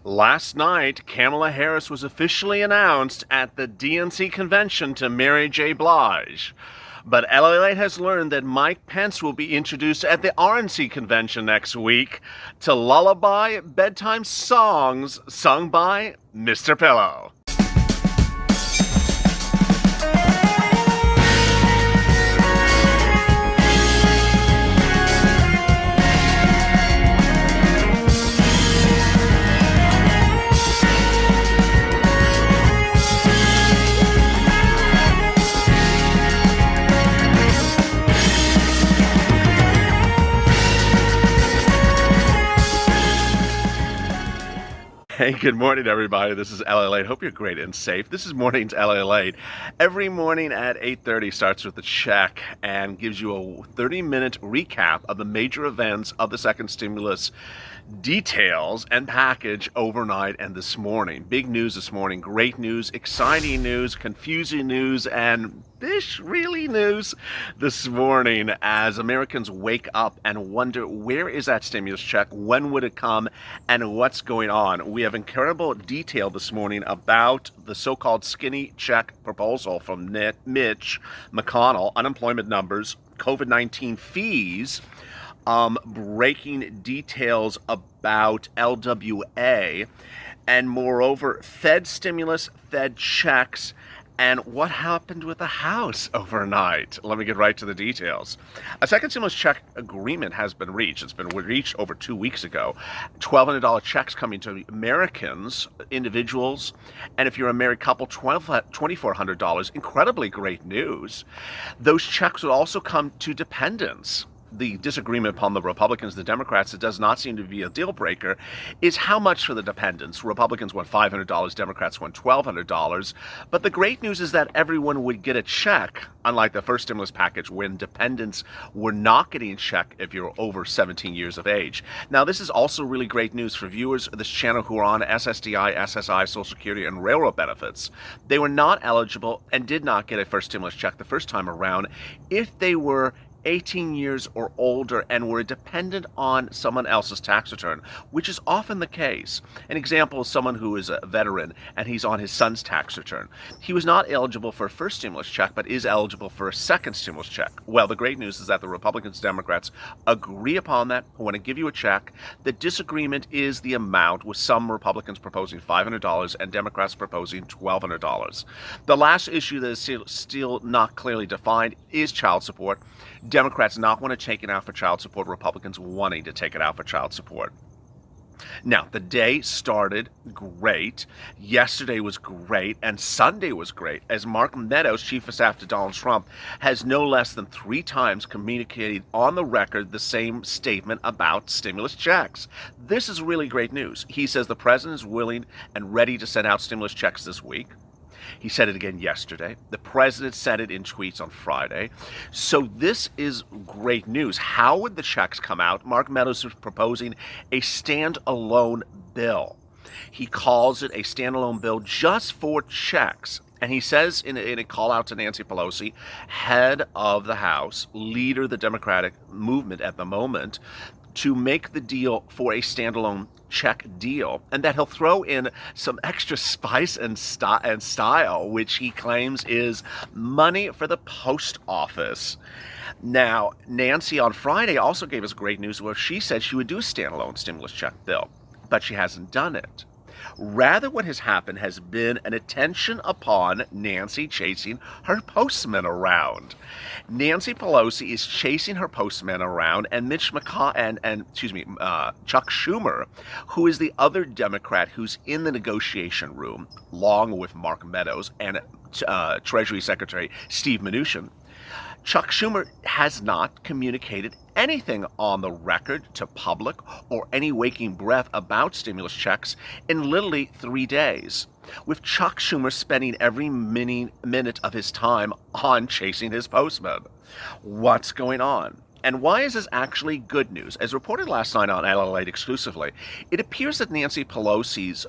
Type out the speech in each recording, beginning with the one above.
Last night, Kamala Harris was officially announced at the DNC convention to Mary J. Blige. But LALATE has learned that Mike Pence will be introduced at the RNC convention next week to lullaby bedtime songs sung by Mr. Pillow. Hey, good morning, everybody. This is LALATE. Hope you're great and safe. This is Morning's LALATE. Every morning at 8:30 starts with a check and gives you a 30-minute recap of the major events of the second stimulus details and package overnight and this morning. Big news this morning, great news, exciting news, confusing news, and this really news this morning as Americans wake up and wonder, where is that stimulus check? When would it come? And what's going on? We have incredible detail this morning about the so-called skinny check proposal from Mitch McConnell, unemployment numbers, COVID-19 fees, breaking details about LWA, and moreover, Fed stimulus, Fed checks, and what happened with the House overnight. Let me get right to the details. A second stimulus check agreement has been reached. It's been reached over 2 weeks ago. $1,200 checks coming to Americans, individuals, and if you're a married couple, $2,400. Incredibly great news. Those checks would also come to dependents. The disagreement upon the Republicans, the Democrats, it does not seem to be a deal breaker, is how much for the dependents. Republicans want $500, Democrats want $1,200. But the great news is that everyone would get a check, unlike the first stimulus package when dependents were not getting a check if you're over 17 years of age. Now, this is also really great news for viewers of this channel who are on SSDI, SSI, Social Security, and railroad benefits. They were not eligible and did not get a first stimulus check the first time around if they were 18 years or older and were dependent on someone else's tax return, which is often the case. An example is someone who is a veteran and he's on his son's tax return. He was not eligible for a first stimulus check, but is eligible for a second stimulus check. Well, the great news is that the Republicans and Democrats agree upon that, want to give you a check. The disagreement is the amount, with some Republicans proposing $500 and Democrats proposing $1,200. The last issue that is still not clearly defined is child support. Democrats not want to take it out for child support, Republicans wanting to take it out for child support. Now, the day started great, yesterday was great, and Sunday was great, as Mark Meadows, Chief of Staff to Donald Trump, has no less than 3 times communicated on the record the same statement about stimulus checks. This is really great news. He says the president is willing and ready to send out stimulus checks this week. He said it again yesterday. The president said it in tweets on Friday. So this is great news. How would the checks come out? Mark Meadows is proposing a standalone bill. He calls it a standalone bill just for checks. And he says in a call out to Nancy Pelosi, head of the House, leader of the Democratic movement at the moment, to make the deal for a standalone check deal, and that he'll throw in some extra spice and style, which he claims is money for the post office. Now, Nancy on Friday also gave us great news where she said she would do a standalone stimulus check bill, but she hasn't done it. Rather, what has happened has been an attention upon Nancy chasing her postman around. Nancy Pelosi is chasing her postman around, and Chuck Schumer, who is the other Democrat who's in the negotiation room, along with Mark Meadows and Treasury Secretary Steve Mnuchin. Chuck Schumer has not communicated anything on the record to public or any waking breath about stimulus checks in literally 3 days, with Chuck Schumer spending every minute of his time on chasing his postman. What's going on? And why is this actually good news? As reported last night on LALATE exclusively, it appears that Nancy Pelosi's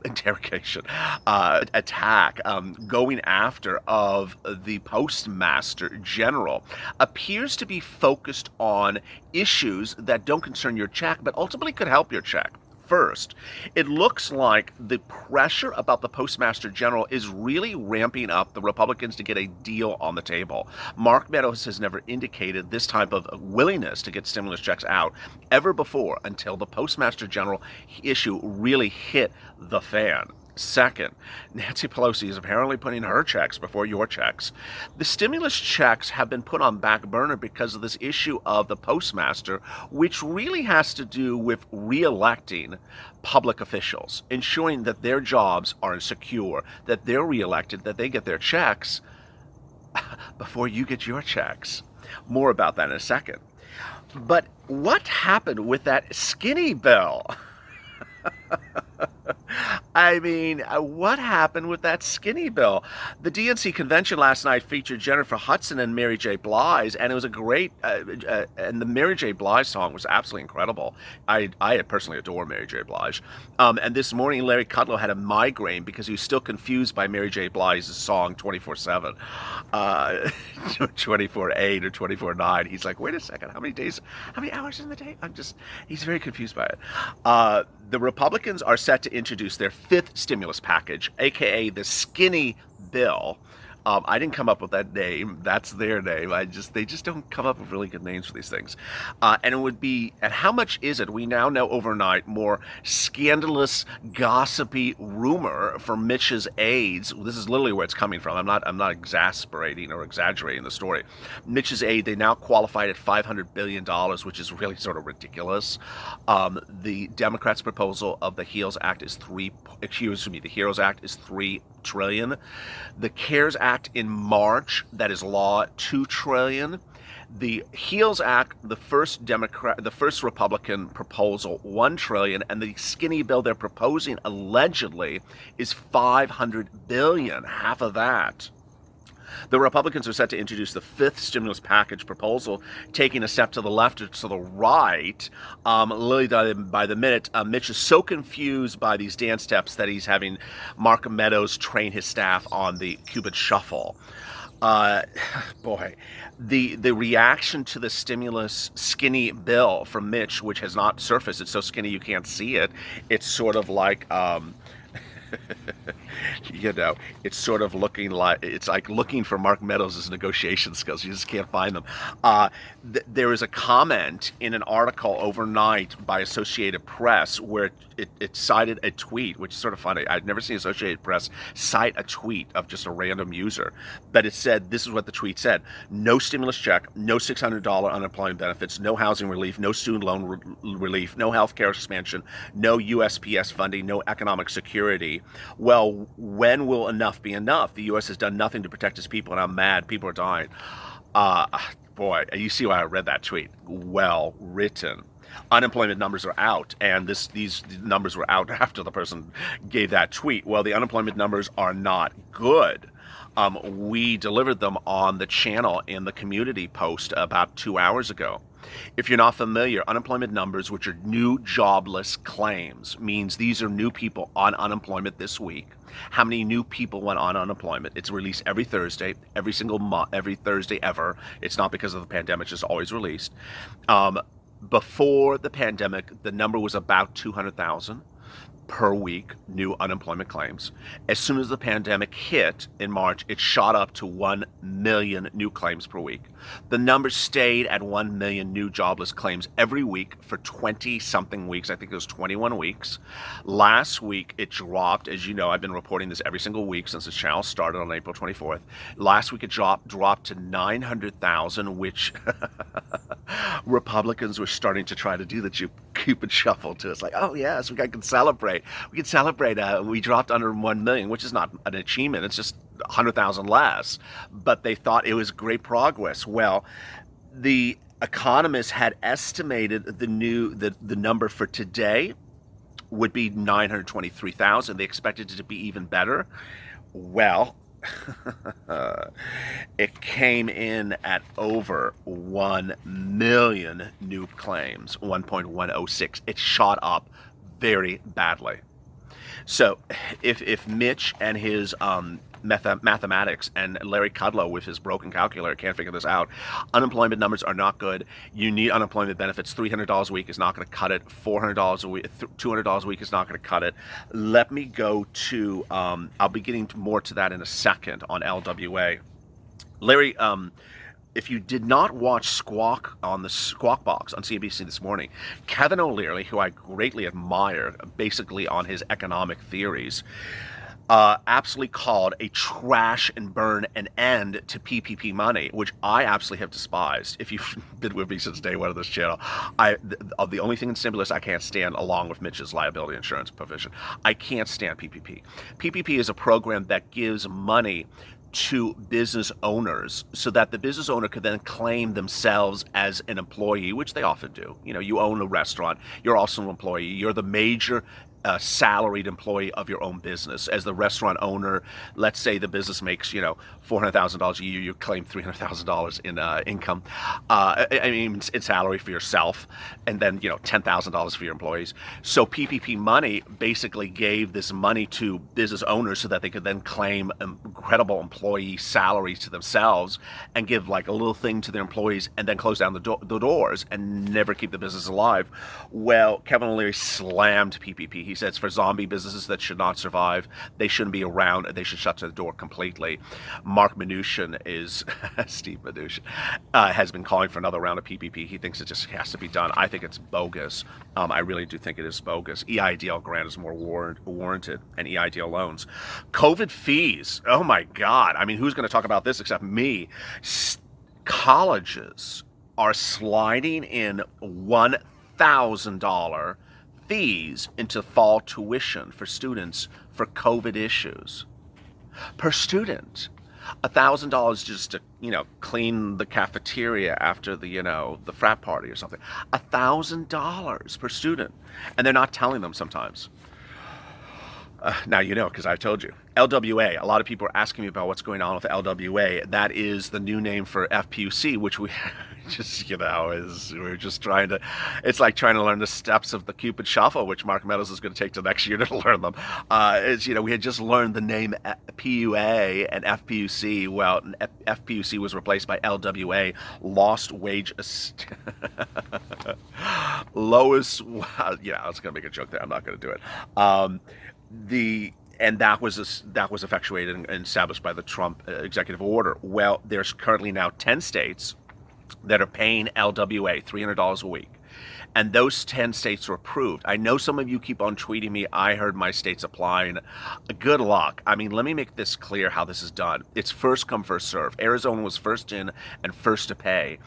interrogation, attack, going after of the Postmaster General appears to be focused on issues that don't concern your check, but ultimately could help your check. First, it looks like the pressure about the Postmaster General is really ramping up the Republicans to get a deal on the table. Mark Meadows has never indicated this type of willingness to get stimulus checks out ever before until the Postmaster General issue really hit the fan. Second, Nancy Pelosi is apparently putting her checks before your checks. The stimulus checks have been put on back burner because of this issue of the postmaster, which really has to do with re-electing public officials, ensuring that their jobs are secure, that they're re-elected, that they get their checks before you get your checks. More about that in a second. But what happened with that skinny bill? I mean, what happened with that skinny bill? The DNC convention last night featured Jennifer Hudson and Mary J. Blige, and it was a great, and the Mary J. Blige song was absolutely incredible. I personally adore Mary J. Blige. And this morning, Larry Kudlow had a migraine because he was still confused by Mary J. Blige's song 24/7, 24/8 or 24/9. He's like, wait a second, how many hours in the day? He's very confused by it. The Republicans are set to introduce their fifth stimulus package, aka the skinny bill. I didn't come up with that name. That's their name. They just don't come up with really good names for these things. And it would be, and how much is it? We now know overnight more scandalous, gossipy rumor from Mitch's aides. This is literally where it's coming from. I'm not exasperating or exaggerating the story. Mitch's aide, they now qualified at $500 billion, which is really sort of ridiculous. The Democrats' proposal of the HEALS Act is the HEROES Act is $3 trillion. The CARES Act in March, that is law, $2 trillion. The HEALS Act, the first Republican proposal, $1 trillion, and the skinny bill they're proposing allegedly is $500 billion, half of that. The Republicans are set to introduce the fifth stimulus package proposal, taking a step to the left or to the right. Literally by the minute, Mitch is so confused by these dance steps that he's having Mark Meadows train his staff on the Cupid Shuffle. Boy, the reaction to the stimulus skinny bill from Mitch, which has not surfaced, it's so skinny you can't see it. It's sort of like... it's sort of it's like looking for Mark Meadows' negotiation skills. You just can't find them. There is a comment in an article overnight by Associated Press where it cited a tweet, which is sort of funny. I've never seen Associated Press cite a tweet of just a random user. But it said, this is what the tweet said: no stimulus check, no $600 unemployment benefits, no housing relief, no student loan relief, no health care expansion, no USPS funding, no economic security. Well, when will enough be enough? The U.S. has done nothing to protect its people, and I'm mad. People are dying. Boy, you see why I read that tweet. Well written. Unemployment numbers are out, and these numbers were out after the person gave that tweet. Well, the unemployment numbers are not good. We delivered them on the channel in the community post about 2 hours ago. If you're not familiar, unemployment numbers, which are new jobless claims, means these are new people on unemployment this week. How many new people went on unemployment? It's released every Thursday, every single month, every Thursday ever. It's not because of the pandemic, it's just always released. Before the pandemic, the number was about 200,000 per week, new unemployment claims. As soon as the pandemic hit in March, it shot up to 1 million new claims per week. The number stayed at 1 million new jobless claims every week for 20-something weeks. I think it was 21 weeks. Last week, it dropped. As you know, I've been reporting this every single week since this channel started on April 24th. Last week, it dropped to 900,000, which Republicans were starting to try to do the Cupid Shuffle to us. Like, oh, yes, we can celebrate. We can celebrate. We dropped under 1 million, which is not an achievement. It's just 100,000 less. But they thought it was great progress. Well, the economists had estimated the number for today would be 923,000. They expected it to be even better. Well, it came in at over 1 million new claims, 1.106. It shot up very badly. So if Mitch and his mathematics and Larry Kudlow with his broken calculator can't figure this out, unemployment numbers are not good. You need unemployment benefits. $300 a week is not going to cut it. $400 a week, $200 a week is not going to cut it. Let me go to, I'll be getting more to that in a second on LWA. Larry, if you did not watch Squawk on the Squawk Box on CNBC this morning, Kevin O'Leary, who I greatly admire, basically on his economic theories, absolutely called a trash and burn an end to PPP money, which I absolutely have despised. If you've been with me since day one of this channel, the only thing in stimulus I can't stand, along with Mitch's liability insurance provision, I can't stand PPP. PPP is a program that gives money to business owners so that the business owner could then claim themselves as an employee, which they often do. You know, you own a restaurant, you're also an employee, you're the major salaried employee of your own business. As the restaurant owner, let's say the business makes, $400,000 a year, you claim $300,000 in income. I mean, it's salary for yourself, and then, $10,000 for your employees. So PPP money basically gave this money to business owners so that they could then claim incredible employee salaries to themselves and give like a little thing to their employees and then close down the doors and never keep the business alive. Well, Kevin O'Leary slammed PPP. He says for zombie businesses that should not survive, they shouldn't be around, they should shut the door completely. Mark Mnuchin is, Steve Mnuchin, has been calling for another round of PPP. He thinks it just has to be done. I think it's bogus. I really do think it is bogus. EIDL grant is more warranted, and EIDL loans. COVID fees, oh my God. I mean, who's going to talk about this except me? Colleges are sliding in $1,000 fees into fall tuition for students for COVID issues. Per student, $1,000 just to, clean the cafeteria after the frat party or something. $1,000 per student. And they're not telling them sometimes. Now you know, because I told you. LWA, a lot of people are asking me about what's going on with LWA. That is the new name for FPUC, which we just, we're just trying to, it's like trying to learn the steps of the Cupid Shuffle, which Mark Meadows is going to take to next year to learn them. We had just learned the name PUA and FPUC. Well, FPUC was replaced by LWA, Lost Wage, lowest, I was going to make a joke there. I'm not going to do it. And that was effectuated and established by the Trump executive order. Well, there's currently now 10 states that are paying LWA $300 a week. And those 10 states are approved. I know some of you keep on tweeting me, I heard my state's applying. Good luck. I mean, let me make this clear how this is done. It's first come, first serve. Arizona was first in and first to pay.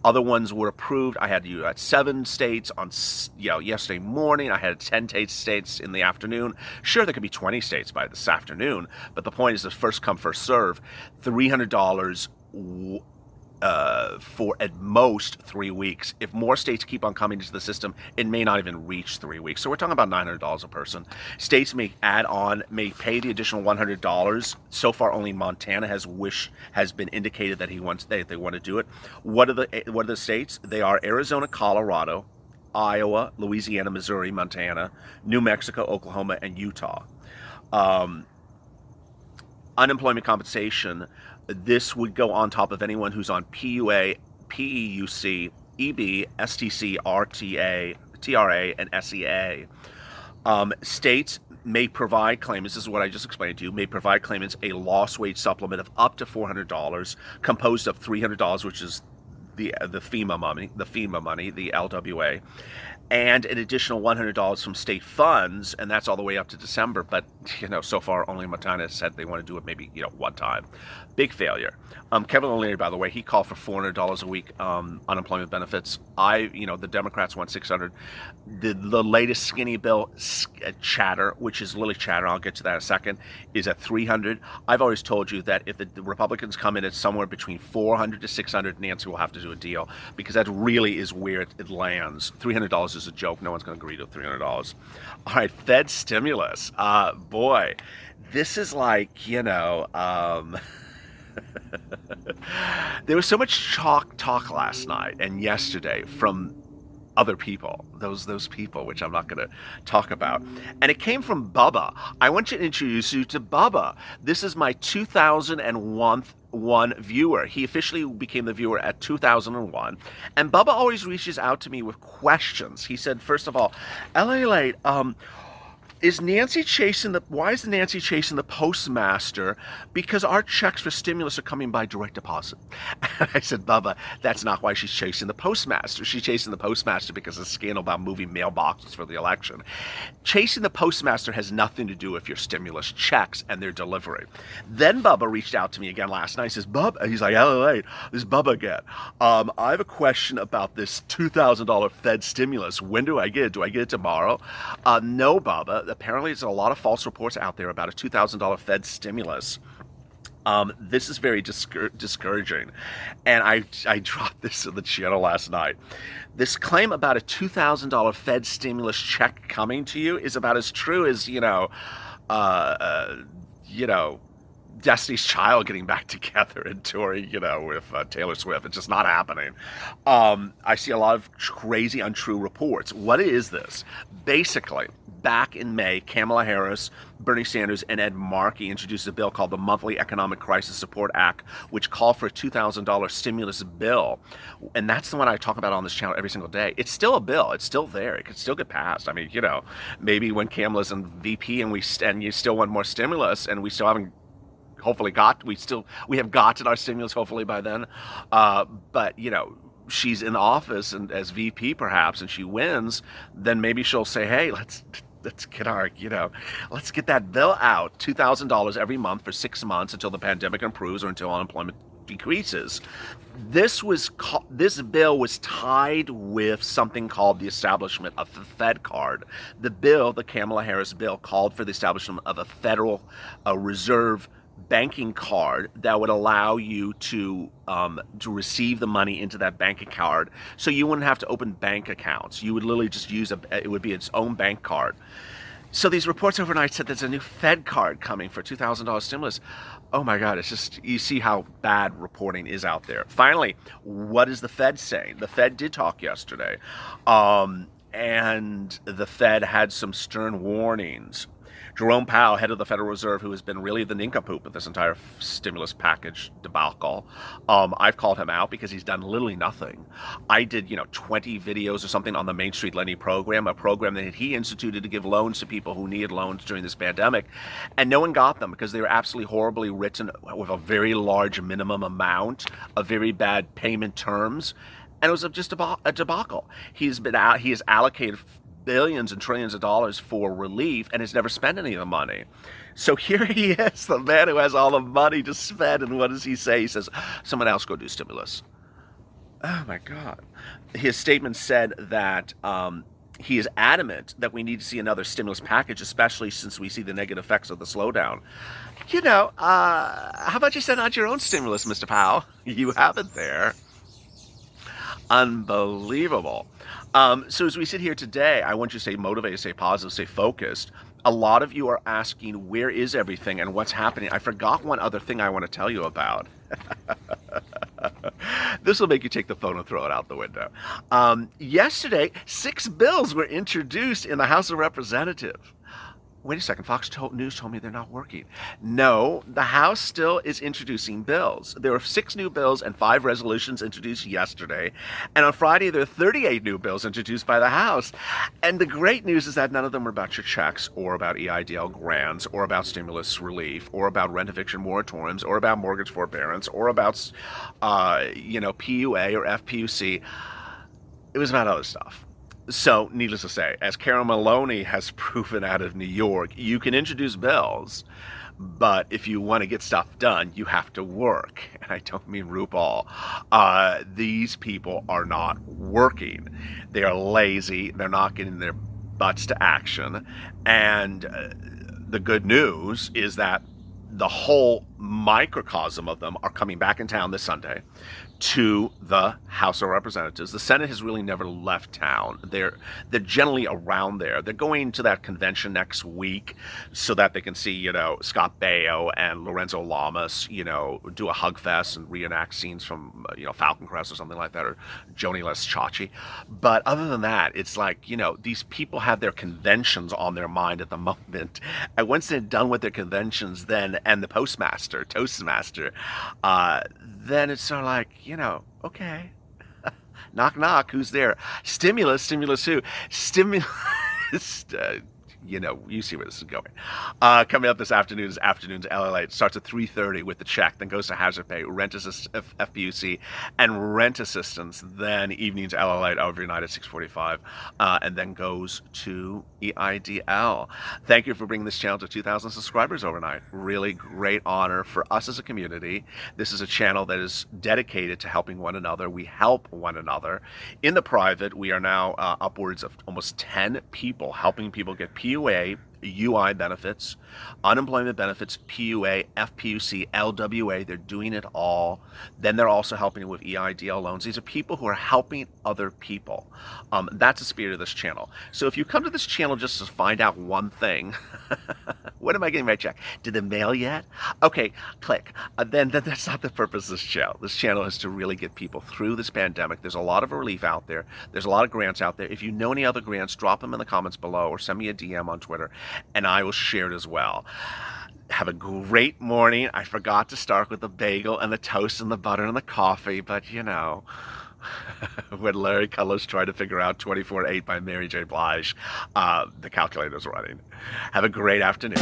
Other ones were approved. I had 7 states on, yesterday morning. I had 10 states in the afternoon. Sure, there could be 20 states by this afternoon, but the point is the first come, first serve. $300 for at most 3 weeks. If more states keep on coming into the system, it may not even reach 3 weeks. So we're talking about $900 a person. States may pay the additional $100. So far, only Montana has been indicated that they want to do it. What are the states? They are Arizona, Colorado, Iowa, Louisiana, Missouri, Montana, New Mexico, Oklahoma, and Utah. Unemployment compensation. This would go on top of anyone who's on PUA, PEUC, EB, STC, RTA, TRA, and SEA. States may provide claimants, this is what I just explained to you, may provide claimants a lost wage supplement of up to $400, composed of $300, which is the FEMA money, the LWA, and an additional $100 from state funds, and that's all the way up to December. But so far only Montana has said they want to do it maybe one time. Big failure. Kevin O'Leary, by the way, he called for $400 a week unemployment benefits. The Democrats want $600. The latest skinny bill chatter, which is Lily chatter, I'll get to that in a second, is at $300. I've always told you that if the Republicans come in at somewhere between $400 to $600, Nancy will have to do a deal, because that really is where it lands. $300 is a joke. No one's going to agree to $300. All right, Fed stimulus. Boy, this is like, there was so much talk last night and yesterday from other people, those people, which I'm not going to talk about. And it came from Bubba. I want to introduce you to Bubba. This is my 2001 viewer. He officially became the viewer at 2001. And Bubba always reaches out to me with questions. He said, first of all, LALATE, why is Nancy chasing the postmaster? Because our checks for stimulus are coming by direct deposit. And I said, Bubba, that's not why she's chasing the postmaster. She's chasing the postmaster because of the scandal about moving mailboxes for the election. Chasing the postmaster has nothing to do with your stimulus checks and their delivery. Then Bubba reached out to me again last night. He says, Bubba, he's like, LALATE, this is Bubba again. I have a question about this $2,000 Fed stimulus. When do I get it? Do I get it tomorrow? No, Bubba. Apparently, there's a lot of false reports out there about a $2,000 Fed stimulus. This is very discouraging. And I dropped this in the channel last night. This claim about a $2,000 Fed stimulus check coming to you is about as true as, Destiny's Child getting back together and touring, with Taylor Swift. It's just not happening. I see a lot of crazy, untrue reports. What is this? Basically, back in May, Kamala Harris, Bernie Sanders, and Ed Markey introduced a bill called the Monthly Economic Crisis Support Act, which called for a $2,000 stimulus bill. And that's the one I talk about on this channel every single day. It's still a bill. It's still there. It could still get passed. I mean, maybe when Kamala's in VP and you still want more stimulus and we still haven't we have gotten our stimulus hopefully by then. But she's in office and as VP perhaps, and she wins, then maybe she'll say, hey, let's get let's get that bill out, $2,000 every month for 6 months until the pandemic improves or until unemployment decreases. This bill was tied with something called the establishment of the Fed card. The Kamala Harris bill, called for the establishment of a Federal Reserve banking card that would allow you to receive the money into that bank card, so you wouldn't have to open bank accounts. You would literally just it would be its own bank card. So these reports overnight said there's a new Fed card coming for $2,000 stimulus. Oh my God, it's just, you see how bad reporting is out there. Finally, what is the Fed saying? The Fed did talk yesterday, and the Fed had some stern warnings. Jerome Powell, head of the Federal Reserve, who has been really the nincompoop of this entire stimulus package debacle, I've called him out because he's done literally nothing. I did, 20 videos or something on the Main Street Lending Program, a program that he instituted to give loans to people who needed loans during this pandemic, and no one got them because they were absolutely horribly written with a very large minimum amount, of very bad payment terms, and it was just a debacle. He has allocated billions and trillions of dollars for relief and has never spent any of the money. So here he is, the man who has all the money to spend, and what does he say? He says, someone else go do stimulus. Oh my God. His statement said that he is adamant that we need to see another stimulus package, especially since we see the negative effects of the slowdown. How about you send out your own stimulus, Mr. Powell? You have it there. Unbelievable. So as we sit here today, I want you to stay motivated, stay positive, stay focused. A lot of you are asking, where is everything and what's happening? I forgot one other thing I want to tell you about. This will make you take the phone and throw it out the window. Yesterday, 6 bills were introduced in the House of Representatives. Wait a second, Fox News told me they're not working. No, the House still is introducing bills. There were 6 new bills and 5 resolutions introduced yesterday. And on Friday, there are 38 new bills introduced by the House. And the great news is that none of them are about your checks or about EIDL grants or about stimulus relief or about rent eviction moratoriums or about mortgage forbearance or about, PUA or FPUC. It was about other stuff. So, needless to say, as Carol Maloney has proven out of New York, you can introduce bills, but if you want to get stuff done, you have to work. And I don't mean RuPaul. These people are not working. They are lazy. They're not getting their butts to action. And the good news is that the whole microcosm of them are coming back in town this Sunday. to the House of Representatives. The Senate has really never left town. They're generally around there. They're going to that convention next week so that they can see, Scott Baio and Lorenzo Lamas, do a hug fest and reenact scenes from, Falcon Crest or something like that, or Joni Les Chachi. But other than that, it's like, these people have their conventions on their mind at the moment. And once they're done with their conventions, then, and the Toastmaster, then it's sort of like, okay, knock, knock, who's there? Stimulus who? Stimulus, you see where this is going. Coming up this afternoon is Afternoons LALATE. It starts at 3:30 with the check, then goes to hazard pay, rent assistance, FPUC, and rent assistance. Then evenings LALATE every night at 6:45, and then goes to EIDL. Thank you for bringing this channel to 2,000 subscribers overnight. Really great honor for us as a community. This is a channel that is dedicated to helping one another. We help one another. In the private, we are now upwards of almost 10 people helping people get PUA, UI benefits, unemployment benefits, PUA, FPUC, LWA. They're doing it all. Then they're also helping with EIDL loans. These are people who are helping other people. That's the spirit of this channel. So if you come to this channel just to find out one thing, when am I getting my check? Did they mail yet? Okay, click. Then that's not the purpose of this channel. This channel is to really get people through this pandemic. There's a lot of relief out there. There's a lot of grants out there. If you know any other grants, drop them in the comments below or send me a DM on Twitter, and I will share it as well. Have a great morning. I forgot to start with the bagel and the toast and the butter and the coffee, but when Larry Kudlow's tried to figure out 24/8 by Mary J. Blige, the calculator's running. Have a great afternoon.